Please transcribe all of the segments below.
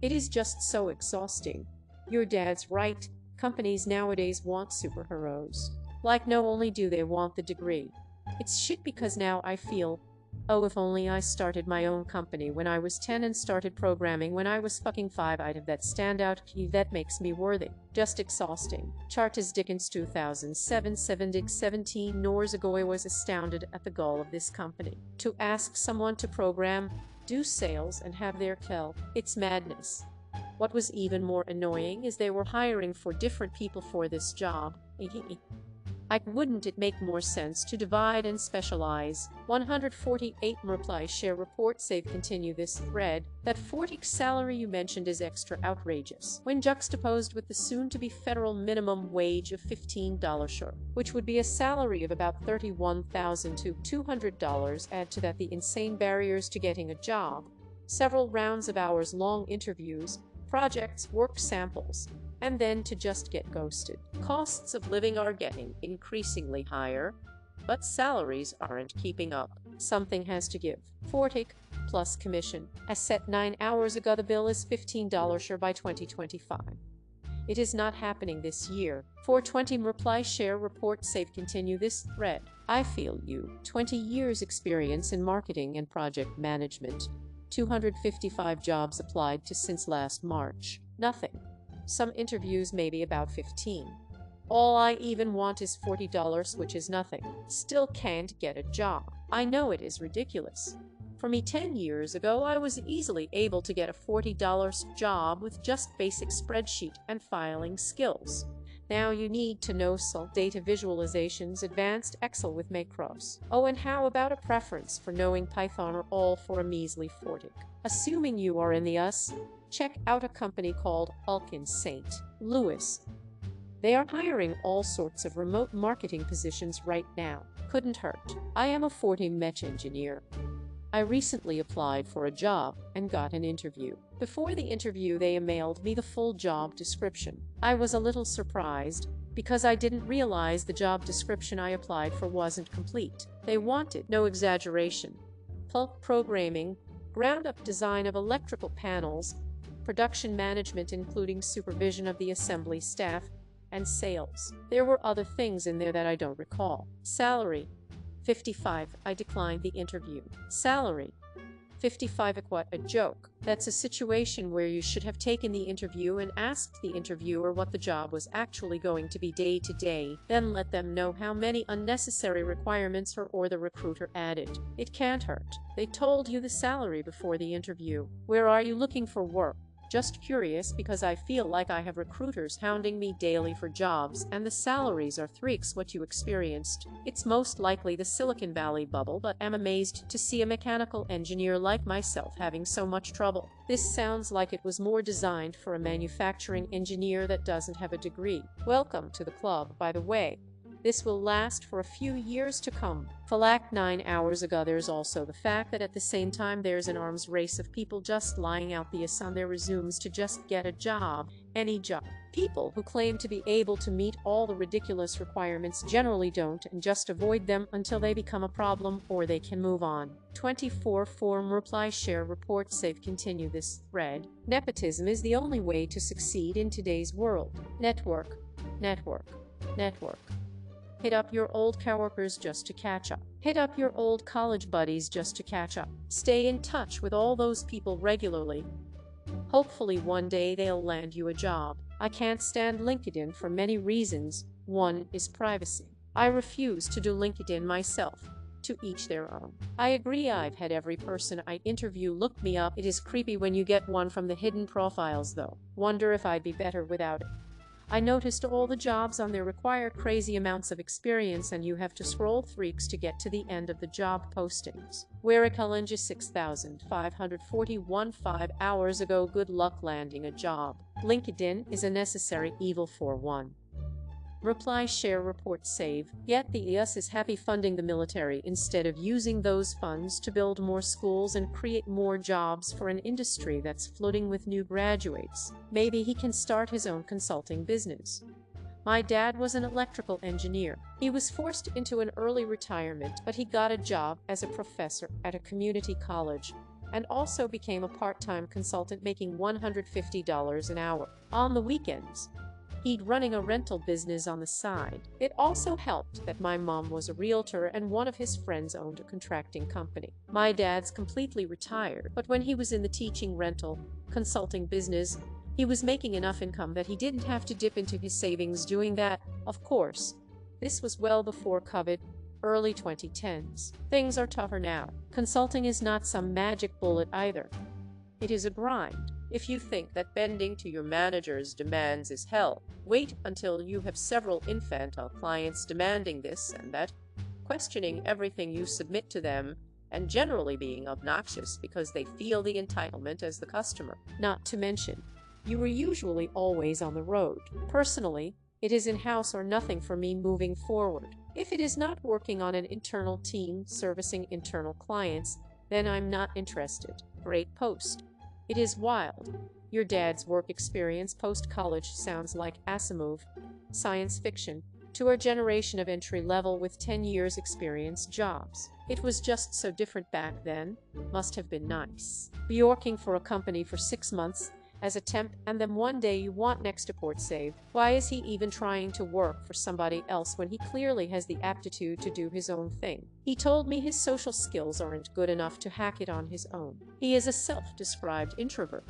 It is just so exhausting. Your dad's right. Companies nowadays want superheroes. Like, no only do they want the degree. It's shit because now I feel, oh, if only I started my own company when I was 10 and started programming when I was fucking 5, I'd have that standout key that makes me worthy. Just exhausting. Charles Dickens 2007 17 years ago I was astounded at the gall of this company. To ask someone to program, do sales, and have their kill. It's madness. What was even more annoying is they were hiring for different people for this job. Wouldn't it make more sense to divide and specialize? 148 reply share report save continue this thread. That 40 salary you mentioned is extra outrageous when juxtaposed with the soon-to-be federal minimum wage of $15 sure, which would be a salary of about $31,000 to $200. Add to that the insane barriers to getting a job, several rounds of hours-long interviews, projects, work samples, and then to just get ghosted. Costs of living are getting increasingly higher, but salaries aren't keeping up. Something has to give. 40 plus commission. As set 9 hours ago, the bill is $15 sure by 2025. It is not happening this year. 420 reply share report save continue this thread. I feel you. 20 years experience in marketing and project management. 255 jobs applied to since last March. Nothing. Some interviews maybe about 15. All I even want is $40, which is nothing. Still can't get a job. I know it is ridiculous. For me 10 years ago, I was easily able to get a $40 job with just basic spreadsheet and filing skills. Now you need to know data visualizations, advanced Excel with macros. Oh, and how about a preference for knowing Python or all for a measly 40? Assuming you are in the US, check out a company called Ulkin St. Louis. They are hiring all sorts of remote marketing positions right now. Couldn't hurt. I am a 40 Mech engineer. I recently applied for a job and got an interview. Before the interview, they emailed me the full job description. I was a little surprised because I didn't realize the job description I applied for wasn't complete. They wanted, no exaggeration, bulk programming, ground-up design of electrical panels, production management including supervision of the assembly staff, and sales. There were other things in there that I don't recall. Salary, 55. I declined the interview. Salary, 55. What a joke. That's a situation where you should have taken the interview and asked the interviewer what the job was actually going to be day to day, then let them know how many unnecessary requirements or the recruiter added. It can't hurt. They told you the salary before the interview. Where are you looking for work? Just curious because I feel like I have recruiters hounding me daily for jobs and the salaries are 3x what you experienced. It's most likely the Silicon Valley bubble, but I'm amazed to see a mechanical engineer like myself having so much trouble. This sounds like it was more designed for a manufacturing engineer that doesn't have a degree. Welcome to the club, by the way. This will last for a few years to come. Falak 9 hours ago. There's also the fact that at the same time there's an arms race of people just lying out on their resumes to just get a job, any job. People who claim to be able to meet all the ridiculous requirements generally don't and just avoid them until they become a problem or they can move on. 24 form reply share report save continue this thread. Nepotism is the only way to succeed in today's world. Network, network, network. Hit up your old coworkers just to catch up. Hit up your old college buddies just to catch up. Stay in touch with all those people regularly. Hopefully one day they'll land you a job. I can't stand LinkedIn for many reasons. One is privacy. I refuse to do LinkedIn myself. To each their own. I agree. I've had every person I interview look me up. It is creepy when you get one from the hidden profiles though. Wonder if I'd be better without it. I noticed all the jobs on there require crazy amounts of experience and you have to scroll 3x to get to the end of the job postings. Where a Kalinja 6,541 5 hours ago. Good luck landing a job. LinkedIn is a necessary evil for one. Reply share report save. Yet the US is happy funding the military instead of using those funds to build more schools and create more jobs for an industry that's flooding with new graduates. Maybe he can start his own consulting business. My dad was an electrical engineer. He was forced into an early retirement, but he got a job as a professor at a community college. and also became a part-time consultant making $150 an hour. On the weekends, he'd running a rental business on the side. It also helped that my mom was a realtor and one of his friends owned a contracting company. My dad's completely retired, but when he was in the teaching rental consulting business, he was making enough income that he didn't have to dip into his savings doing that. Of course, this was well before COVID, early 2010s. Things are tougher now. Consulting is not some magic bullet either. It is a grind. If you think that bending to your manager's demands is hell, wait until you have several infantile clients demanding this and that, questioning everything you submit to them, and generally being obnoxious because they feel the entitlement as the customer. Not to mention, you were usually always on the road. Personally, it is in-house or nothing for me moving forward. If it is not working on an internal team servicing internal clients, then I'm not interested. Great post. It is wild. Your dad's work experience post-college sounds like Asimov, science fiction, to our generation of entry-level with 10 years experience jobs. It was just so different back then. Must have been nice. Be working for a company for 6 months as a temp, and then one day you want next to port save. Why is he even trying to work for somebody else when he clearly has the aptitude to do his own thing? He told me his social skills aren't good enough to hack it on his own. He is a self-described introvert.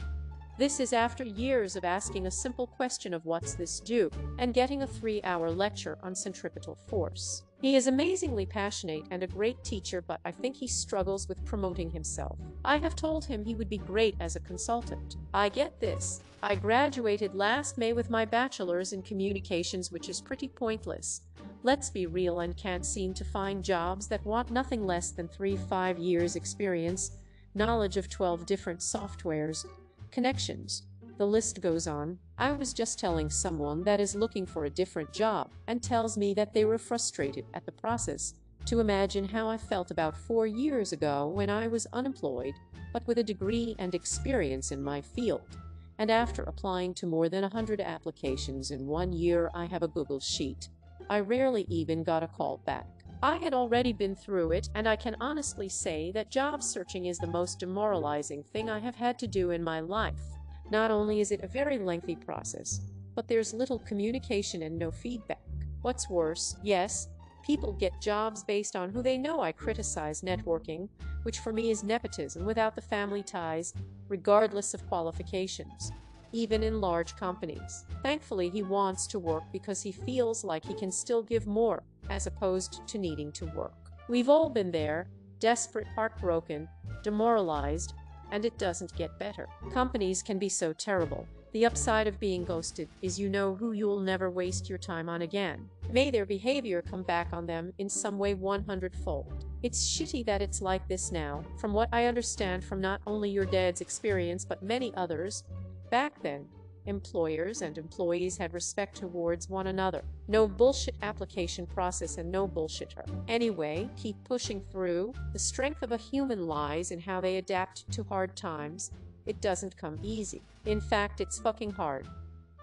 This is after years of asking a simple question of what's this do, and getting a 3-hour lecture on centripetal force. He is amazingly passionate and a great teacher, but I think he struggles with promoting himself. I have told him he would be great as a consultant. I get this. I graduated last May with my bachelor's in communications, which is pretty pointless. Let's be real, and can't seem to find jobs that want nothing less than 3-5 years experience, knowledge of 12 different softwares, connections. The list goes on. I was just telling someone that is looking for a different job and tells me that they were frustrated at the process. To imagine how I felt about 4 years ago when I was unemployed, but with a degree and experience in my field. And after applying to more than 100 applications in 1 year, I have a Google sheet. I rarely even got a call back. I had already been through it, and I can honestly say that job searching is the most demoralizing thing I have had to do in my life. Not only is it a very lengthy process, but there's little communication and no feedback. What's worse, yes, people get jobs based on who they know. I criticize networking, which for me is nepotism without the family ties, regardless of qualifications, even in large companies. Thankfully, he wants to work because he feels like he can still give more, as opposed to needing to work. We've all been there, desperate, heartbroken, demoralized, and it doesn't get better. Companies can be so terrible. The upside of being ghosted is you know who you'll never waste your time on again. May their behavior come back on them in some way 100-fold. It's shitty that it's like this now, from what I understand from not only your dad's experience but many others. Back then, employers and employees had respect towards one another. No bullshit application process and no bullshitter. Anyway, keep pushing through. The strength of a human lies in how they adapt to hard times. It doesn't come easy. In fact, it's fucking hard.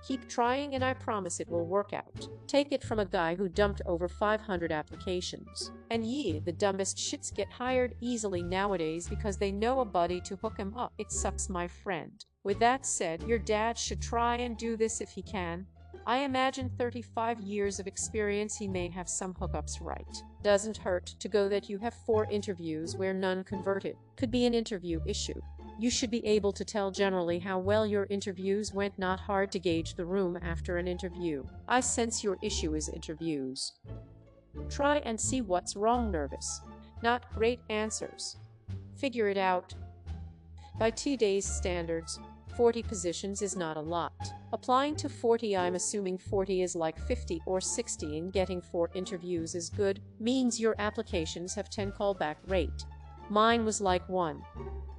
Keep trying and I promise it will work out. Take it from a guy who dumped over 500 applications. And the dumbest shits get hired easily nowadays because they know a buddy to hook him up. It sucks, my friend. With that said, your dad should try and do this if he can. I imagine 35 years of experience, he may have some hookups right. Doesn't hurt to go that you have 4 interviews where none converted. Could be an interview issue. You should be able to tell generally how well your interviews went. Not hard to gauge the room after an interview. I sense your issue is interviews. Try and see what's wrong. Nervous. Not great answers. Figure it out. By today's standards, 40 positions is not a lot. Applying to 40, I'm assuming 40 is like 50 or 60, and getting 4 interviews is good, means your applications have 10 callback rate. Mine was like 1.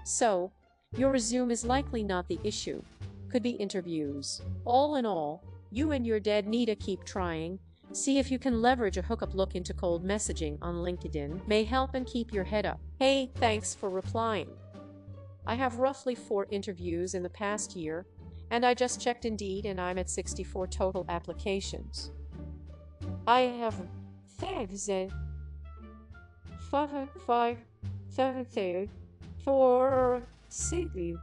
So, your resume is likely not the issue. Could be interviews. All in all, you and your dad need to keep trying. See if you can leverage a hookup. Look into cold messaging on LinkedIn. May help, and keep your head up. Hey, thanks for replying. I have roughly 4 interviews in the past year, and I just checked Indeed and I'm at 64 total applications. I have 5 7 5 7 for city.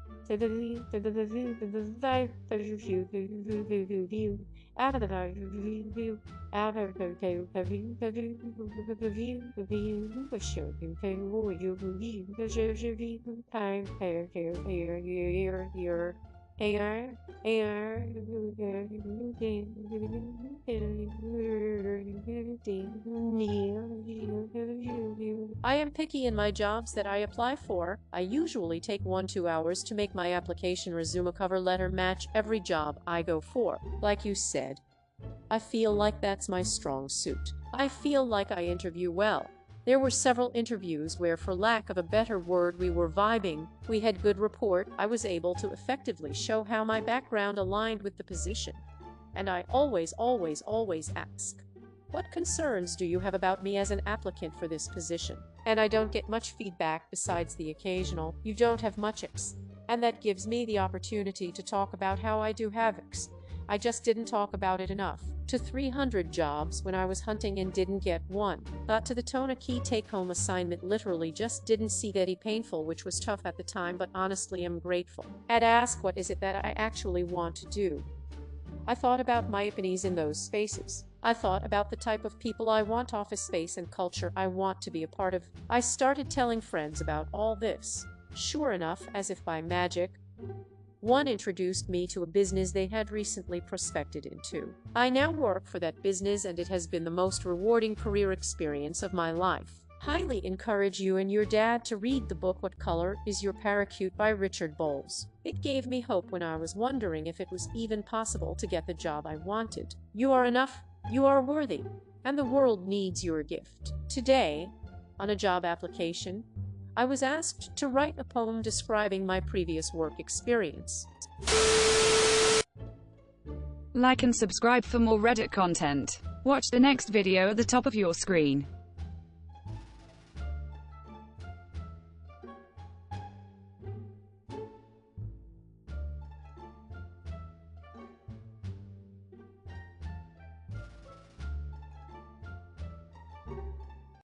I am picky in my jobs that I apply for. I usually take 1-2 hours to make my application resume, a cover letter match every job I go for. Like you said, I feel like that's my strong suit. I feel like I interview well. There were several interviews where, for lack of a better word, we were vibing. We had good rapport. I was able to effectively show how my background aligned with the position. And I always ask, what concerns do you have about me as an applicant for this position? And I don't get much feedback besides the occasional, you don't have much X. And that gives me the opportunity to talk about how I do have X. I just didn't talk about it enough. To 300 jobs when I was hunting and didn't get one. Got to the tone a key take-home assignment, literally just didn't see that painful, which was tough at the time, but honestly I'm grateful. I'd ask, what is it that I actually want to do? I thought about my opinions in those spaces. I thought about the type of people I want, office space and culture I want to be a part of. I started telling friends about all this. Sure enough, as if by magic, one introduced me to a business they had recently prospected into. I now work for that business and it has been the most rewarding career experience of my life. Highly encourage you and your dad to read the book What Color Is Your Parakeet by Richard Bowles. It gave me hope when I was wondering if it was even possible to get the job I wanted. You are enough, you are worthy, and the world needs your gift. Today, on a job application, I was asked to write a poem describing my previous work experience. Like and subscribe for more Reddit content. Watch the next video at the top of your screen.